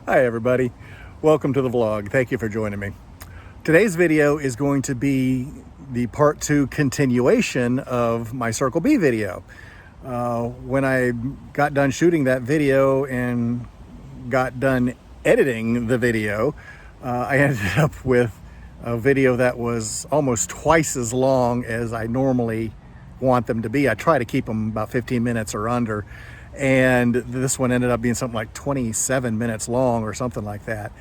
Hi everybody, welcome to the vlog. Thank you for joining me. Today's video is going to be the part 2 continuation of my Circle B video. When I got done shooting that video and got done editing the video, I ended up with a video that was almost twice as long as I normally want them to be. I try to keep them about 15 minutes or under, and this one ended up being something like 27 minutes long or something like that.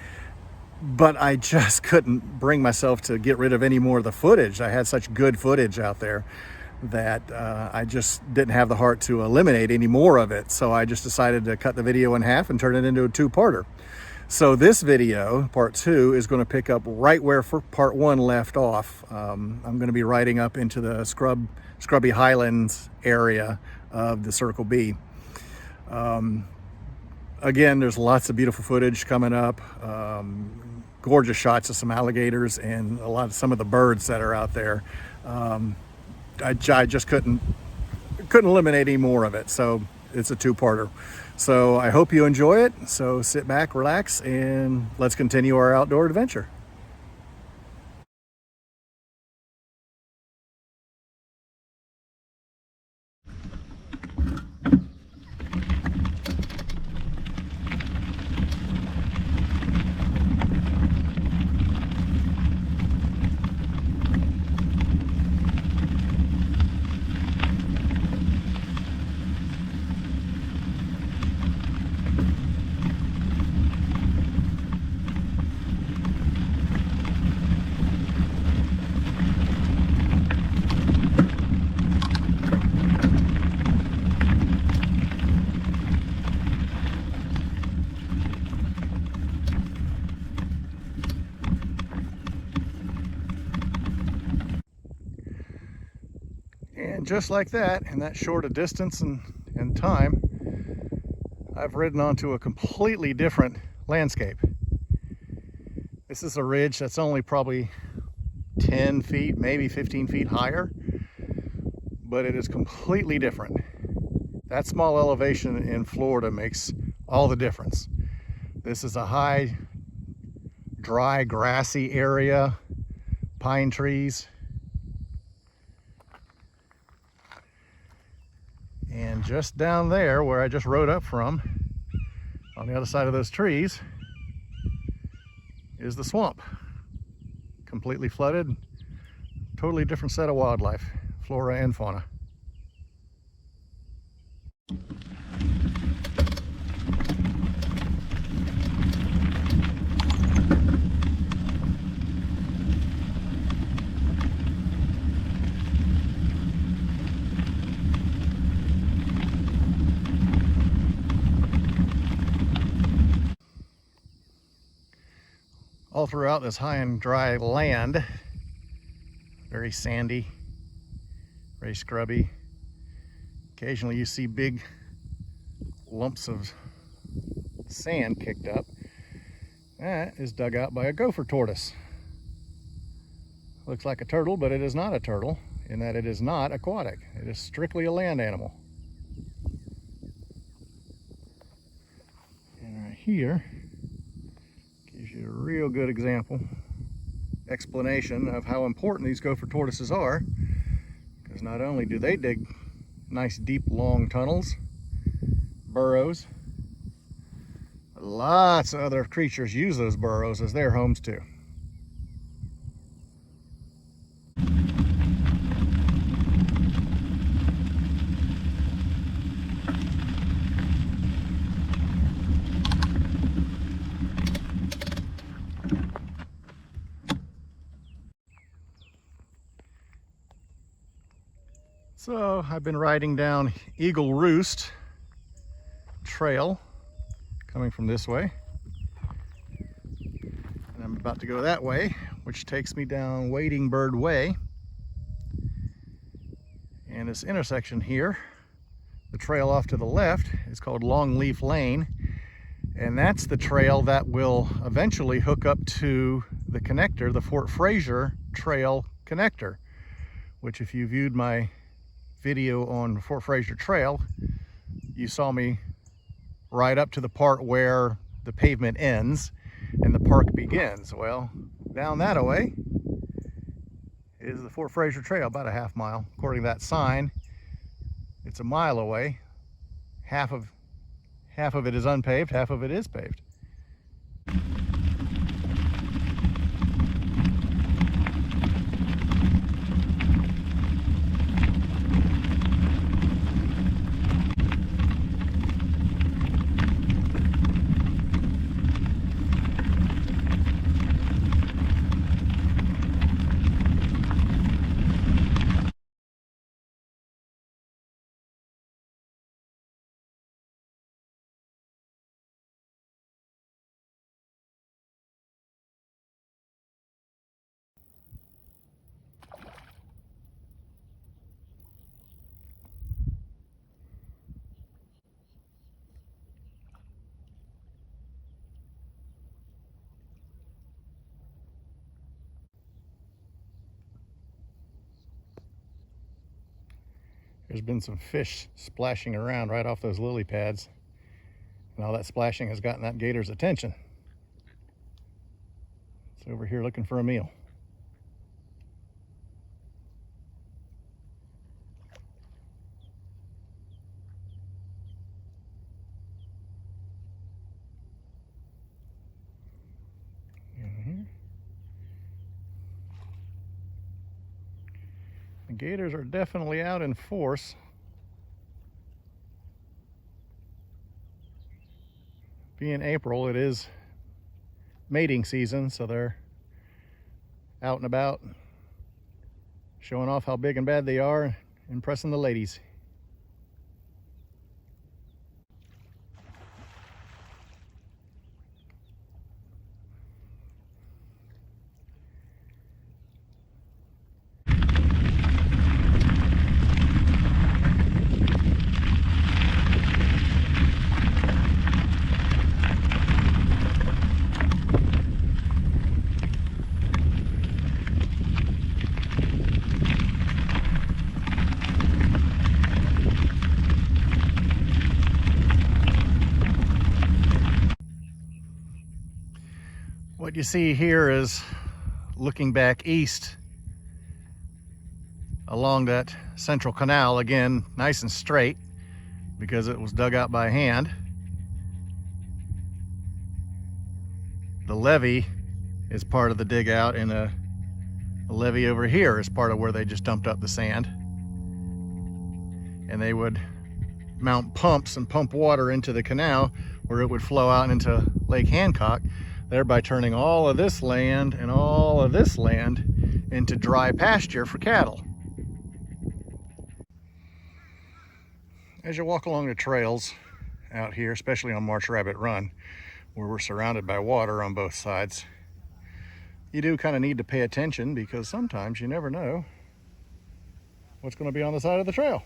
But I just couldn't bring myself to get rid of any more of the footage. I had such good footage out there that I just didn't have the heart to eliminate any more of it. So I just decided to cut the video in half and turn it into a two-parter. So this video, part 2, is going to pick up right where part 1 left off. I'm going to be riding up into the scrubby Highlands area of the Circle B. Again, there's lots of beautiful footage coming up. Gorgeous shots of some alligators and some of the birds that are out there. I just couldn't eliminate any more of it, so it's a two-parter. So I hope you enjoy it. So sit back, relax, and let's continue our outdoor adventure. And just like that, in that short a distance and time, I've ridden onto a completely different landscape. This is a ridge that's only probably 10 feet, maybe 15 feet higher, but it is completely different. That small elevation in Florida makes all the difference. This is a high, dry, grassy area, pine trees. And just down there, where I just rode up from, on the other side of those trees, is the swamp. Completely flooded, totally different set of wildlife, flora and fauna. All throughout this high and dry land, very sandy, very scrubby. Occasionally you see big lumps of sand kicked up. That is dug out by a gopher tortoise. Looks like a turtle, but it is not a turtle in that it is not aquatic. It is strictly a land animal. And right here gives you a real good explanation of how important these gopher tortoises are, because not only do they dig nice deep long tunnels, burrows, but lots of other creatures use those burrows as their homes too. So I've been riding down Eagle Roost Trail, coming from this way, and I'm about to go that way, which takes me down Wading Bird Way. And this intersection here, the trail off to the left, is called Longleaf Lane, and that's the trail that will eventually hook up to the connector, the Fort Fraser Trail connector, which, if you viewed my video on Fort Fraser Trail, you saw me right up to the part where the pavement ends and the park begins. Well, down that way is the Fort Fraser Trail, about a half mile. According to that sign, it's a mile away. Half of it is unpaved, half of it is paved. There's been some fish splashing around right off those lily pads, and all that splashing has gotten that gator's attention. It's over here looking for a meal. The gators are definitely out in force. Being April, it is mating season, so they're out and about, showing off how big and bad they are, impressing the ladies. What you see here is looking back east along that central canal, again nice and straight because it was dug out by hand. The levee is part of the dig out, and a levee over here is part of where they just dumped up the sand. And they would mount pumps and pump water into the canal where it would flow out into Lake Hancock, thereby turning all of this land and all of this land into dry pasture for cattle. As you walk along the trails out here, especially on Marsh Rabbit Run, where we're surrounded by water on both sides, you do kind of need to pay attention, because sometimes you never know what's going to be on the side of the trail.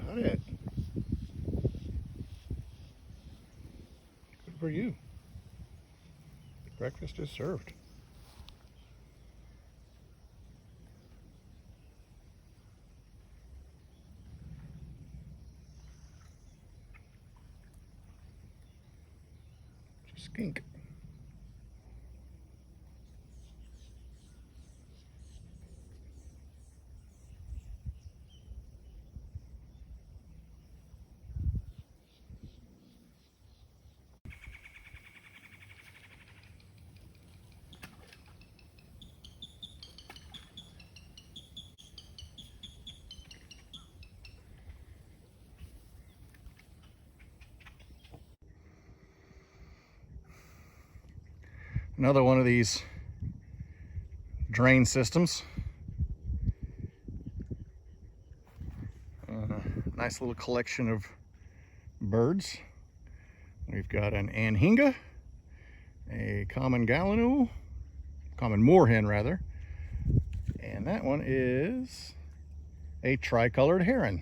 Got it. for you. Breakfast is served. Skink. Another one of these drain systems. Nice little collection of birds. We've got an anhinga, a common gallinule, common moorhen rather, and that one is a tricolored heron.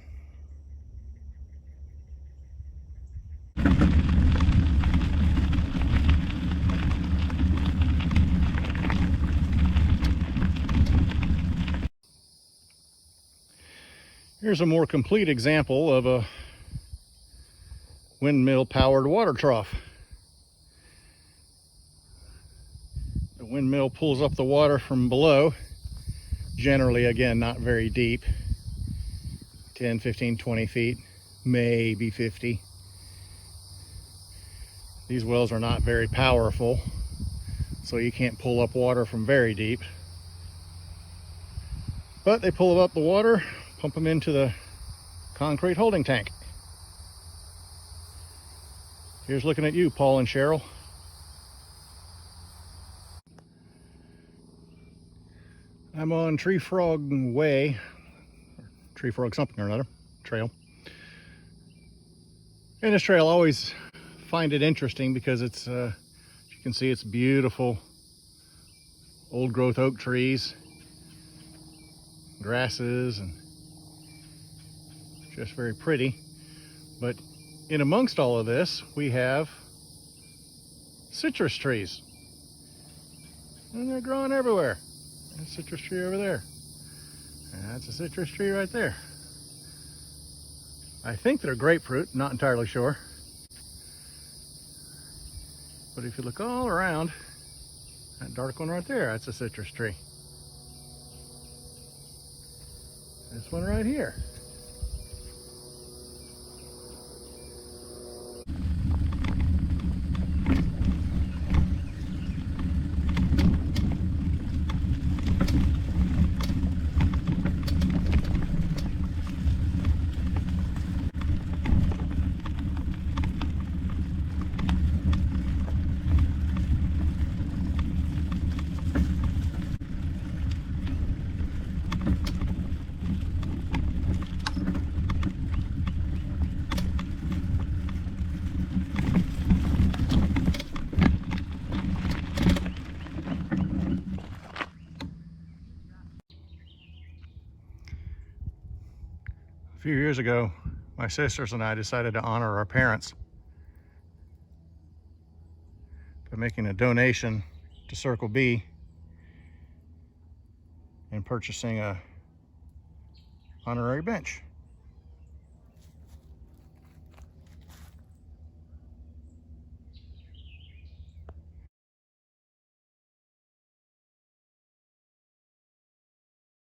Here's a more complete example of a windmill powered water trough. The windmill pulls up the water from below, generally again not very deep, 10, 15, 20 feet, maybe 50. These wells are not very powerful, so you can't pull up water from very deep. But they pull up the water, pump them into the concrete holding tank. Here's looking at you, Paul and Cheryl. I'm on Tree Frog Way, Tree Frog something or another, trail. And this trail, I always find it interesting because it's, you can see it's beautiful old growth oak trees, grasses, and just very pretty. But in amongst all of this, we have citrus trees. And they're growing everywhere. There's a citrus tree over there. And that's a citrus tree right there. I think they're grapefruit, not entirely sure. But if you look all around, that dark one right there, that's a citrus tree. This one right here. A few years ago, my sisters and I decided to honor our parents by making a donation to Circle B and purchasing a honorary bench.